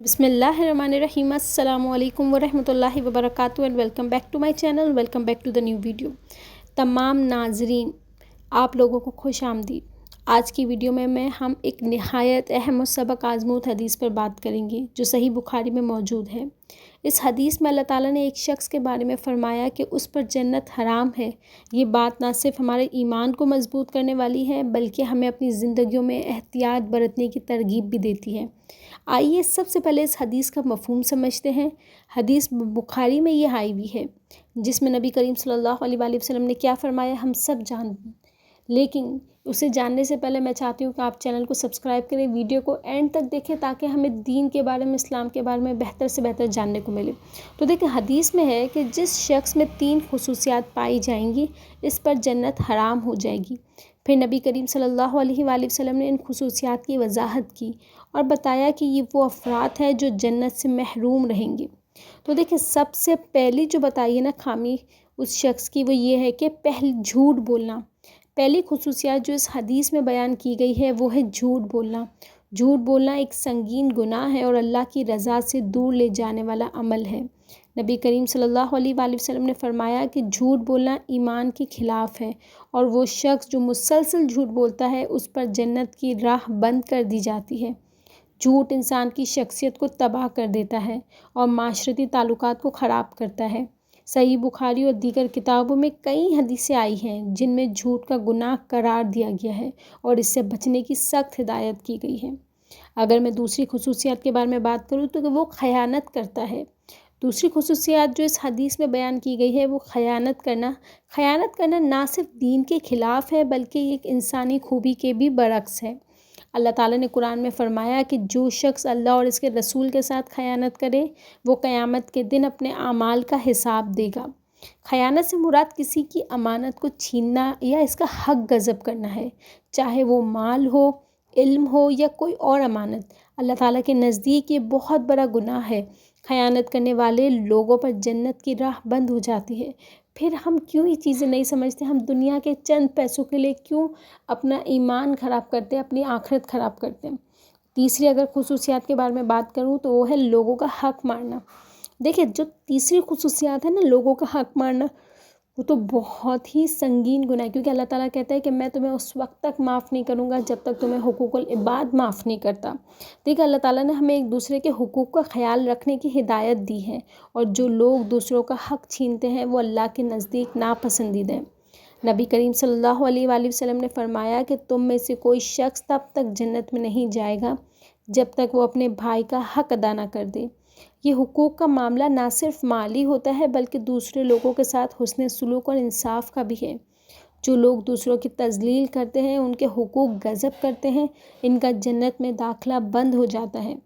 बिस्मिल्लाहिर्रहमानिर्रहीम अस्सलामु अलैकुम वरहमतुल्लाहि वबरकातुहू and welcome back to my channel. Welcome back to the new video. तमाम नाजरीन आप लोगों को खुश आमदीद। आज की वीडियो में हम एक नहायत अहम और सबक आज़मूद हदीस पर बात करेंगे जो सही बुखारी में मौजूद है। इस हदीस में अल्लाह ताला ने एक शख्स के बारे में फ़रमाया कि उस पर जन्नत हराम है। ये बात ना सिर्फ हमारे ईमान को मजबूत करने वाली है बल्कि हमें अपनी ज़िंदगियों में एहतियात बरतने की तरगीब भी देती है। आइए सबसे पहले इस हदीस का मफ़हूम समझते हैं। हदीस बुखारी में ये आई हुई है जिसमें नबी करीम सल्लल्लाहु अलैहि वसल्लम ने क्या फ़रमाया हम सब जानते, लेकिन उसे जानने से पहले मैं चाहती हूँ कि आप चैनल को सब्सक्राइब करें, वीडियो को एंड तक देखें ताकि हमें दीन के बारे में, इस्लाम के बारे में बेहतर से बेहतर जानने को मिले। तो देखिए हदीस में है कि जिस शख्स में 3 खुसूसियात पाई जाएंगी इस पर जन्नत हराम हो जाएगी। फिर नबी करीम सल्लल्लाहु अलैहि वसल्लम ने इन खुसूसियात की वजाहत की और बताया कि ये वो अफराद हैं जो जन्नत से महरूम रहेंगे। तो देखिए सबसे पहली जो बताई है ना खामी उस शख्स की वो ये है कि पहले झूठ बोलना। पहली खुसूसियत जो इस हदीस में बयान की गई है वो है झूठ बोलना। झूठ बोलना एक संगीन गुनाह है और अल्लाह की रज़ा से दूर ले जाने वाला अमल है। नबी करीम सल्लल्लाहु अलैहि वसल्लम ने फरमाया कि झूठ बोलना ईमान के ख़िलाफ़ है और वो शख्स जो मुसलसल झूठ बोलता है उस पर जन्नत की राह बंद कर दी जाती है। झूठ इंसान की शख्सियत को तबाह कर देता है और माशरती ताल्लुकात को ख़राब करता है। सही बुखारी और दीगर किताबों में कई हदीसें आई हैं जिनमें झूठ का गुनाह करार दिया गया है और इससे बचने की सख्त हिदायत की गई है। अगर मैं दूसरी खुसूसियत के बारे में बात करूँ तो वो खयानत करता है। दूसरी खुसूसियत जो इस हदीस में बयान की गई है वो खयानत करना ना सिर्फ दीन के ख़िलाफ़ है बल्कि एक इंसानी खूबी के भी बरक्स है। अल्लाह ताला ने कुरान में फ़रमाया कि जो शख्स अल्लाह और इसके रसूल के साथ खयानत करे वो क़यामत के दिन अपने आमाल का हिसाब देगा। खयानत से मुराद किसी की अमानत को छीनना या इसका हक गज़ब करना है, चाहे वो माल हो, इल्म हो या कोई और अमानत। अल्लाह ताला के नज़दीक ये बहुत बड़ा गुनाह है। खयानत करने वाले लोगों पर जन्नत की राह बंद हो जाती है। फिर हम क्यों ये चीज़ें नहीं समझते, हम दुनिया के चंद पैसों के लिए क्यों अपना ईमान ख़राब करते हैं, अपनी आखिरत ख़राब करते हैं। तीसरी अगर खुसूसियात के बारे में बात करूँ तो वो है लोगों का हक़ मारना। देखिए जो तीसरी खुसूसियात है ना लोगों का हक़ मारना वो तो बहुत ही संगीन गुनाह है, क्योंकि अल्लाह ताला कहता है कि मैं तुम्हें उस वक्त तक माफ़ नहीं करूँगा जब तक तुम्हें हुकूकुल इबाद माफ़ नहीं करता। देखिए अल्लाह ताला ने हमें एक दूसरे के हुकूक का ख्याल रखने की हिदायत दी है और जो लोग दूसरों का हक़ छीनते हैं वो अल्लाह के नज़दीक नापसंदीदा हैं। नबी करीम सल्लल्लाहु अलैहि वसल्लम ने फरमाया कि तुम में से कोई शख्स तब तक जन्नत में नहीं जाएगा जब तक वो अपने भाई का हक़ अदा ना कर दे। ये हुकूक का मामला ना सिर्फ माली होता है बल्कि दूसरे लोगों के साथ हुस्न सलूक और इंसाफ का भी है। जो लोग दूसरों की तज़लील करते हैं, उनके हुकूक गज़ब करते हैं, इनका जन्नत में दाखिला बंद हो जाता है।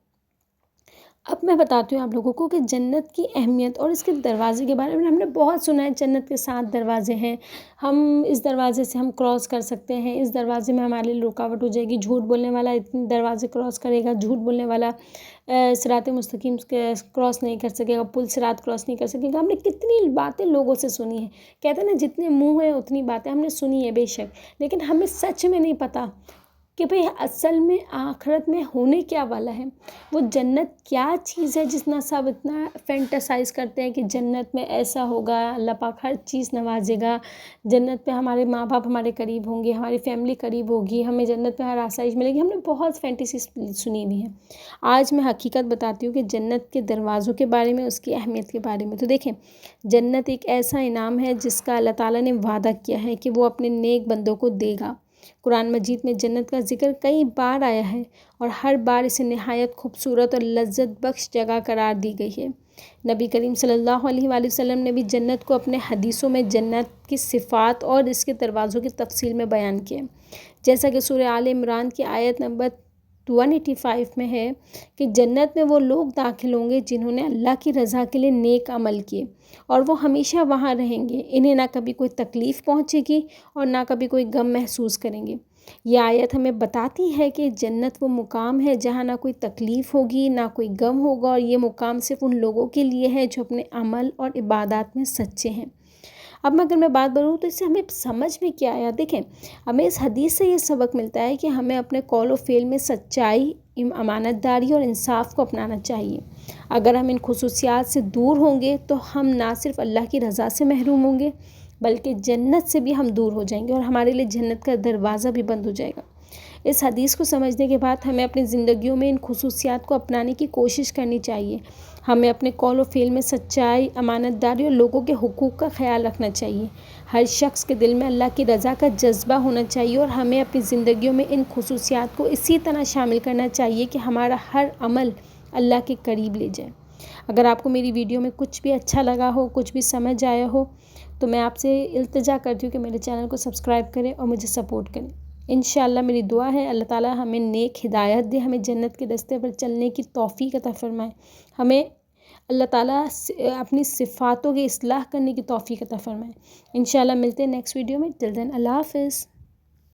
अब मैं बताती हूँ आप लोगों को कि जन्नत की अहमियत और इसके दरवाज़े के बारे में। हमने बहुत सुना है जन्नत के 7 दरवाज़े हैं, हम इस दरवाज़े से हम क्रॉस कर सकते हैं, इस दरवाज़े में हमारे लिए रुकावट हो जाएगी, झूठ बोलने वाला इतने दरवाज़े क्रॉस करेगा, झूठ बोलने वाला सिरात मुस्तकीम क्रॉस नहीं कर सकेगा, पुल सिरात क्रॉस नहीं कर सकेगा। हमने कितनी बातें लोगों से सुनी है। कहते हैं ना जितने मुँह हैं उतनी बातें हमने सुनी है बेशक, लेकिन हमें सच में नहीं पता कि भाई असल में आखिरत में होने क्या वाला है। वो जन्नत क्या चीज़ है जितना सब इतना फैंटेसाइज़ करते हैं कि जन्नत में ऐसा होगा, अल्लाह पाक हर चीज़ नवाजेगा, जन्नत पे हमारे माँ बाप हमारे करीब होंगे, हमारी फैमिली करीब होगी, हमें जन्नत में हर आसाइश मिलेगी। हमने बहुत फैंटेसी सुनी हुई है। आज मैं हकीकत बताती हूँ कि जन्नत के दरवाज़ों के बारे में, उसकी अहमियत के बारे में। तो देखें जन्नत एक ऐसा इनाम है जिसका अल्लाह ताला ने वादा किया है कि वो अपने नेक बंदों को देगा। कुरान मजीद में जन्नत का जिक्र कई बार आया है और हर बार इसे नहायत खूबसूरत और लज्जत बख्श जगह करार दी गई है। नबी करीम सल्लल्लाहु अलैहि वसल्लम ने भी जन्नत को अपने हदीसों में जन्नत की सिफ़ात और इसके दरवाज़ों की तफसील में बयान किया। जैसा कि सूरह आल इमरान की आयत नंबर 185 में है कि जन्नत में वो लोग दाखिल होंगे जिन्होंने अल्लाह की रज़ा के लिए नेक अमल किए और वो हमेशा वहाँ रहेंगे। इन्हें ना कभी कोई तकलीफ़ पहुँचेगी और ना कभी कोई गम महसूस करेंगे। यह आयत हमें बताती है कि जन्नत वो मुकाम है जहाँ ना कोई तकलीफ़ होगी, ना कोई गम होगा और ये मुकाम सिर्फ़ उन लोगों के लिए है जो अपने अमल और इबादत में सच्चे हैं। اب اگر میں بات کروں تو اس سے ہمیں سمجھ میں کیا آیا؟ دیکھیں ہمیں اس حدیث سے یہ سبق ملتا ہے کہ ہمیں اپنے قول و فعل میں سچائی، امانت داری اور انصاف کو اپنانا چاہیے۔ اگر ہم ان خصوصیات سے دور ہوں گے تو ہم نہ صرف اللہ کی رضا سے محروم ہوں گے بلکہ جنت سے بھی ہم دور ہو جائیں گے اور ہمارے لیے جنت کا دروازہ بھی بند ہو جائے گا۔ اس حدیث کو سمجھنے کے بعد ہمیں اپنی زندگیوں میں ان خصوصیات کو اپنانے کی کوشش کرنی چاہیے۔ ہمیں اپنے قول و فعل میں سچائی، امانت داری اور لوگوں کے حقوق کا خیال رکھنا چاہیے۔ ہر شخص کے دل میں اللہ کی رضا کا جذبہ ہونا چاہیے اور ہمیں اپنی زندگیوں میں ان خصوصیات کو اسی طرح شامل کرنا چاہیے کہ ہمارا ہر عمل اللہ کے قریب لے جائے۔ اگر آپ کو میری ویڈیو میں کچھ بھی اچھا لگا ہو، کچھ بھی سمجھ آیا ہو تو میں آپ سے التجا کرتی ہوں کہ میرے چینل کو سبسکرائب کریں اور مجھے سپورٹ کریں۔ انشاءاللہ میری دعا ہے اللہ تعالیٰ ہمیں نیک ہدایت دے، ہمیں جنت کے راستے پر چلنے کی توفیق عطا فرمائے، ہمیں اللہ تعالیٰ اپنی صفاتوں کی اصلاح کرنے کی توفیق عطا فرمائے۔ انشاءاللہ ملتے ہیں نیکسٹ ویڈیو میں، ٹل دین اللہ حافظ۔